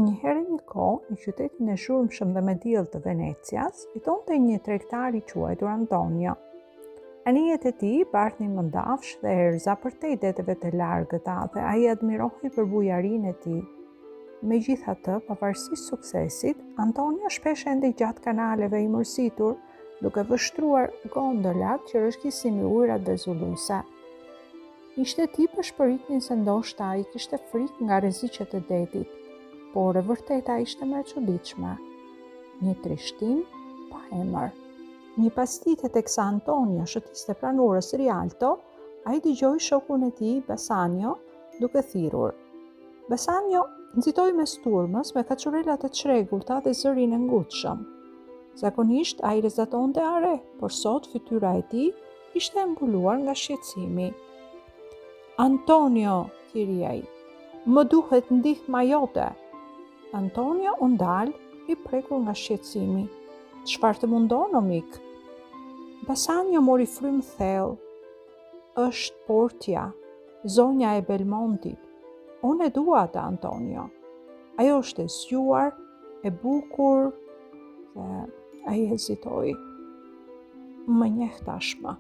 Një herë një kohë, në qytetin e shurmshëm dhe me diell të Venecias, jetonte një tregtar i quajtur Antonio. Anijet e tij bartnin mëndafsh dhe erza përtej deteve të largëta dhe ai admirohej për bujarinë e tij. Megjithatë, pavarësisht suksesit, Antonio shpesh ende gjatë kanaleve i mërzitur, duke vështruar gondolat që rrëshqisin ujërat vezulluese. Ishte tip e shpëritnin se ndoshta ai kishte frikë nga rreziqet e detit, por e vërteta ishte më e çuditshme. Një trishtim pa emër. Një pasdite teksa Antonio shëtiste pranurës Rialto, ai dëgjoi shokun e tij, Bassanio, duke thirrur. Bassanio nxitoi mes turmës me kaçurelat e çrregullta dhe zërin e ngutshëm. Zakonisht ai rrezatonte are, por sot fytyra e tij ishte e mbuluar nga shqetësimi. Antonio, thiri ai, më duhet ndihma jote. Antonio u ndal, i prekur nga shqetësimi. Çfarë të mundon, o mik? Bassanio mori frym thellë. Është Portia, zonja e Belmontit. Unë e dua atë, Antonio. Ajo është e zgjuar, e bukur, dhe ai hezitoi. Më njeh tashmë.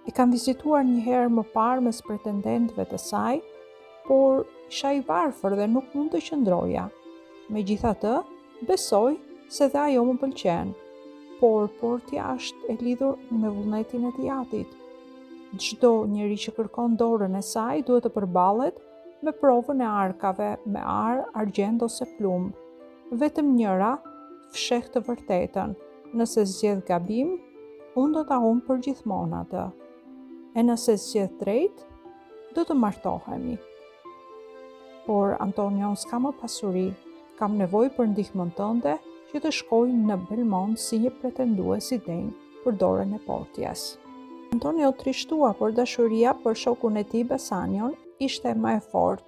E kam vizituar një herë më parë mes pretendentëve të saj, por isha i varfër dhe nuk mund të qëndroja. Megjithatë, besoj se dhe ajo më pëlqen, por Portia është e lidhur me vullnetin e tijatit. Çdo njeri që kërkon dorën e saj duhet të përballet me provën e arkave, me ar, argjend ose plumb. Vetëm njëra fsheh të vërtetën. Nëse zgjedh gabim, unë do ta humb përgjithmonë atë. E nëse zgjedh drejt, do të martohemi. Por Antonio s'ka më pasuri, kam nevojë për ndihmën tënde që të shkoj në Belmont si një pretendues i denj për dorën e Portias. Antonio trishtua, por dashuria për shokun e tij Bassanion ishte më e fortë.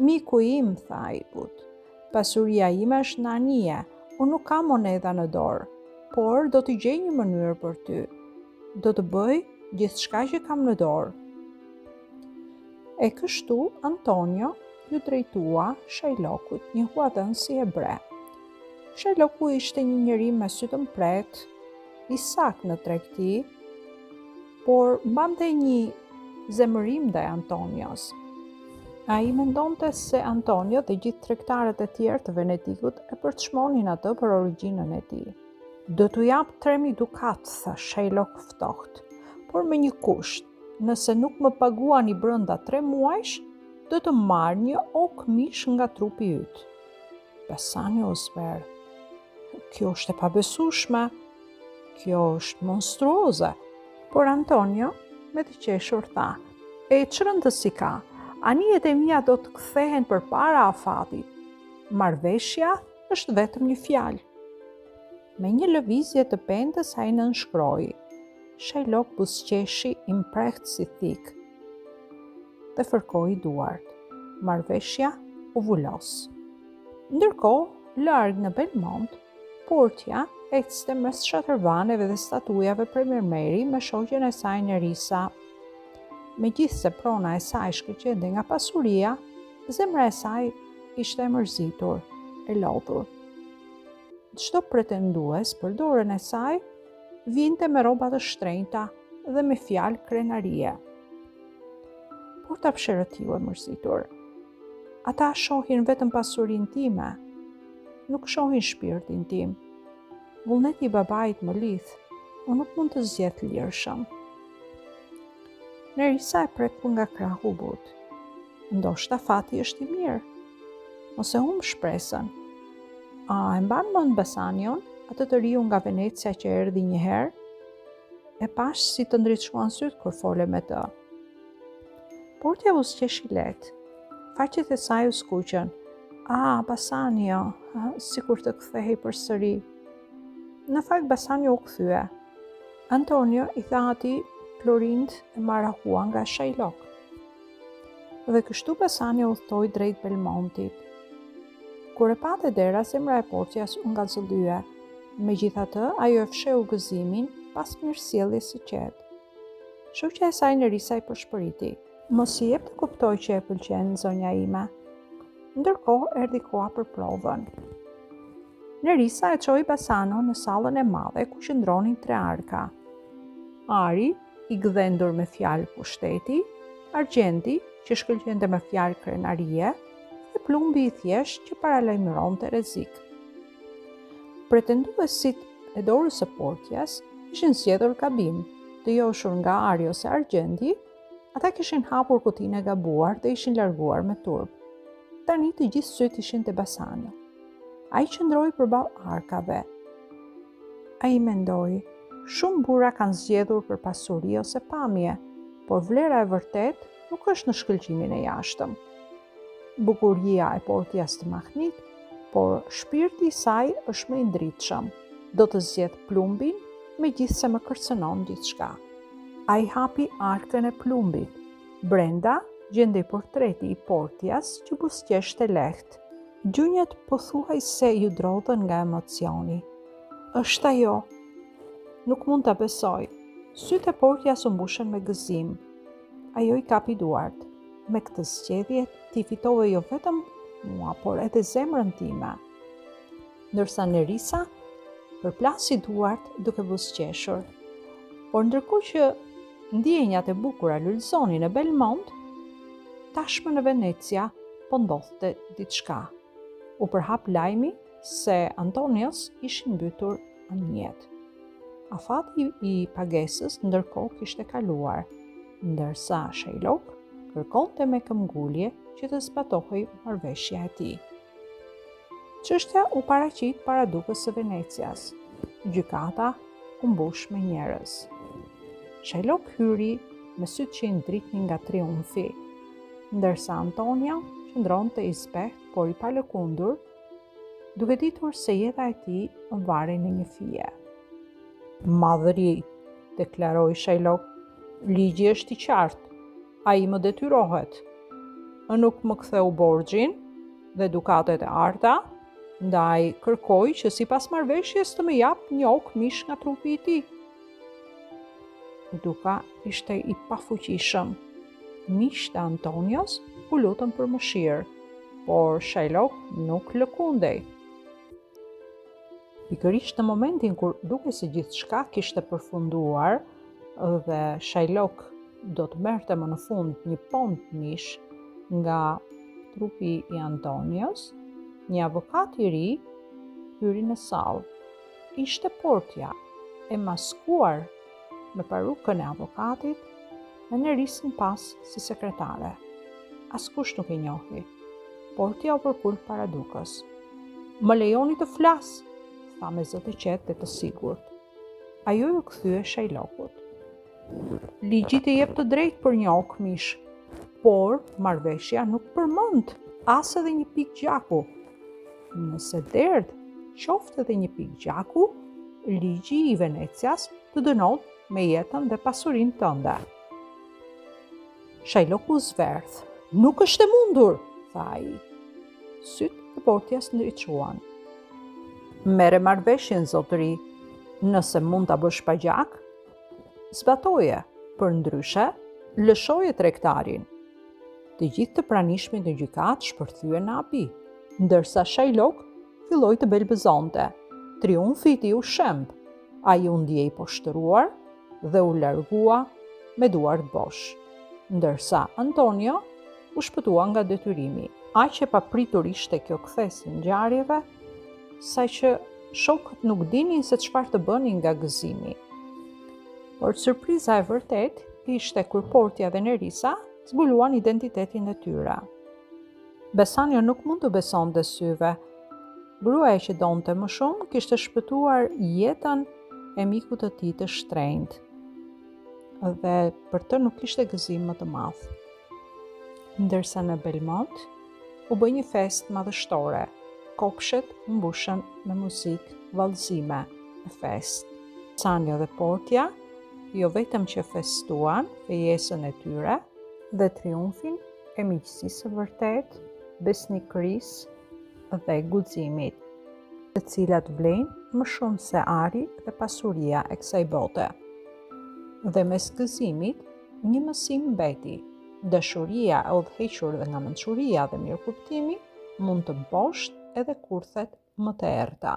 Miku im, tha ai but, pasuria ime është në anije, unë nuk kam monedha në dorë, por do të gjej një mënyrë për ty. Do të bëj gjithçka që kam në dorë. E kështu Antonio ju drejtua Shylockut, një huadhënësi hebre. Shyloku ishte një njeri me sy të mpret, i saktë në tregti, por mbante një zemërim ndaj Antonios. Ai mendonte se Antonio dhe gjithë tregtarët e tjerë të Venetikut e përçmonin atë për origjinën e tij. Do t'u jap 3.000 dukat, tha Shylock ftohtë, por me një kusht. Nëse nuk më paguani brenda 3 muajsh, do të marr një ok mish nga trupi yt. Bassanio u zver. Kjo është e pabesueshme. Kjo është monstruoze. Por Antonio me të qeshur tha: E çrëndësi ka, anijet e mia do të kthehen përpara afatit. Marrveshja është vetëm një fjalë. Me një lëvizje të pendës ai nënshkroi. Shylock buzëqeshi i mprehtë si thik dhe fërkoi duart. Marrveshja u vulos. Ndërkohë, larg në Belmont, Portia ecste mes shatërvaneve dhe statujave premërmeri me shoqen e saj Nerissa. Megjithse prona e saj shkëlqente nga pasuria, zemra e saj ishte e mërzitur, e lodhur. Çdo pretendues për dorën e saj vinte me rroba të shtrenjta dhe me fjalë krenarie. Por ta pshërëtiu e mërzitur. Ata shohin vetëm pasurinë time, nuk shohin shpirtin tim. Vullneti i babait më lidh, unë nuk mund të zgjedh lirshëm. Nerissa e preku nga krahu but. Ndoshta fati është i mirë. Mos e humb shpresën. A e mban mend Bassanion, atë të riu nga Venecia që erdhi një herë? E pash si të ndriçuan syt kur fole me të. Portia u zgjeshi lehtë. Faqet e saj u skuqën. Bassanio, sikur të kthehej përsëri. Në fakt Bassanio u kthye. Antonio i tha atij Florind e marahua nga Shylock. Dhe kështu Bassanio udhtoi drejt Belmontit. Kur e pate dera, zemra e Portias u ngacëllye. Megjithatë, ajo e fsheu gëzimin pas mirësjelljes së qetë. Shoqja e saj Nerissa i përshpëriti. Mos i jep të kuptoj që e pëlqen zonja ime. ndërkohë erdhi koha për provën. Nerissa e çoi Basanon në sallën e madhe ku qëndronin 3 arka. Ari, i gdhendur me fjalë pushteti, Argjendi, që shkëlqente me fjalë krenarie, dhe Plumbi i thjesht që paralajmëronte rrezik. Pretenduesit e dorës së Portias ishin zgjedhur gabim, të joshur nga Ari ose Argjendi, ata kishin hapur kutinë e gabuar dhe ishin larguar me turp. Tani të gjithë syt ishin te Basano. Ai qëndroi përballë arkave. Ai mendoi, shumë burra kanë zgjedhur për pasuri ose pamje, por vlera e vërtet nuk është në shkëlqimin e jashtëm. Bukuria e Portias të mahnit, por shpirti i saj është më i ndritshëm. Do të zgjedh Plumbin, megjithse më kërcënon gjithçka. Ai hapi arkën e Plumbit. Brenda gjendej portreti i Portias që buzëqeshte lehtë. Gjunjët pothuajse ju drodhen nga emocioni. Është ajo. Nuk mund ta besoj. Sytë e Portias u mbushën me gëzim. Ajo i kapi duart. Me këtë zgjedhje ti fitove jo vetëm mua, por edhe zemrën time. Ndërsa Nerissa përplasi duart duke buzëqeshur. Por ndërkohë që ndjenjat e bukura lulëzonin në Belmont, tashmë në Venecia po ndodhte diçka. U përhap lajmi se Antonios ishin mbytur anëjet. Afati i pagesës ndërkohë kishte kaluar, ndërsa Shylock kërkonte me këmbgulje që të zbatohej marrëveshja e tij. Çështja u paraqit para dukës së Venecias. Gjykata u mbush me njerëz. Shylock hyri me sytë që i ndritnin nga triumfi, ndërsa Antonia qëndronte i zbeht por i palëkundur, duke ditur se jeta e tij vare në një fije. Madhëri, deklaroi Shylock, ligji është i qartë, ai më detyrohet. Nuk më ktheu borxhin dhe dukatet e arta, ndaj kërkoj që sipas marrëveshjes të më jap një ok mish nga trupi i tij. Duka ishte i pafuqishëm. Miqtë e Antonios u lutën për mëshirë, por Shylock nuk lëkundej. Pikërisht në momentin kur dukej se gjithçka kishte përfunduar dhe Shylock do të merrte më në fund një pont mish nga trupi i Antonios, një avokat i ri hyri në sallë. Ishte Portia, e maskuar me parukën e avokatit, me Nerissën pas si sekretare. Askush nuk e njohi. Portia u përpul para dukës. Më lejoni të flas, tha me zë të qetë dhe të sigurt. Ajo ju kthye Shylockut. Ligji të jep të drejtë për një ok mish, por marrëveshja nuk përmend as edhe një pikë gjaku. Nëse derdh qoftë edhe një pikë gjaku, ligji i Venecias të dënon me jetën dhe pasurinë tënde. Shylock u zverdh. Nuk është e mundur, tha ai. Sytë e Portias ndriçuan. Merre marrëveshjen, zotëri, nëse mund ta bësh pa gjak, zbatoje, përndryshe, lëshoje tregtarin. Të gjithë të pranishmit në gjykatë shpërthyen në hapi, ndërsa Shylock filloi të belbëzonte. Triumfi i tij u shemb. Ai u ndiej poshtëruar dhe u largua me duart bosh, ndërsa Antonio u shpëtua nga detyrimi. Aq e papritur ishte kjo kthesë e ngjarjeve, saqë shokët nuk dinin se çfarë të bënin nga gëzimi. Por surpriza e vërtet ishte kur Portia dhe Nerissa zbuluan identitetin e tyre. Bassanio nuk mund të besonte syve. Gruaja që donte më shumë kishte shpëtuar jetën e mikut të tij të shtrenjtë, dhe për të nuk kishte gëzim më të madh. Ndërsa në Belmont u bë një festë madhështore. Kopshet u mbushën me muzikë, vallëzime e festë. Bassanio dhe Portia jo vetëm që festuan fejesën e tyre dhe triumfin e miqësisë së vërtetë, besnikërisë dhe guximit, të cilat vlen më shumë se ari dhe pasuria e kësaj bote. Dhe mes gëzimit, një mësim mbeti. Dashuria e udhëhequr dhe nga mençuria dhe mirëkuptimi mund të mbosht edhe kurthet më të errta.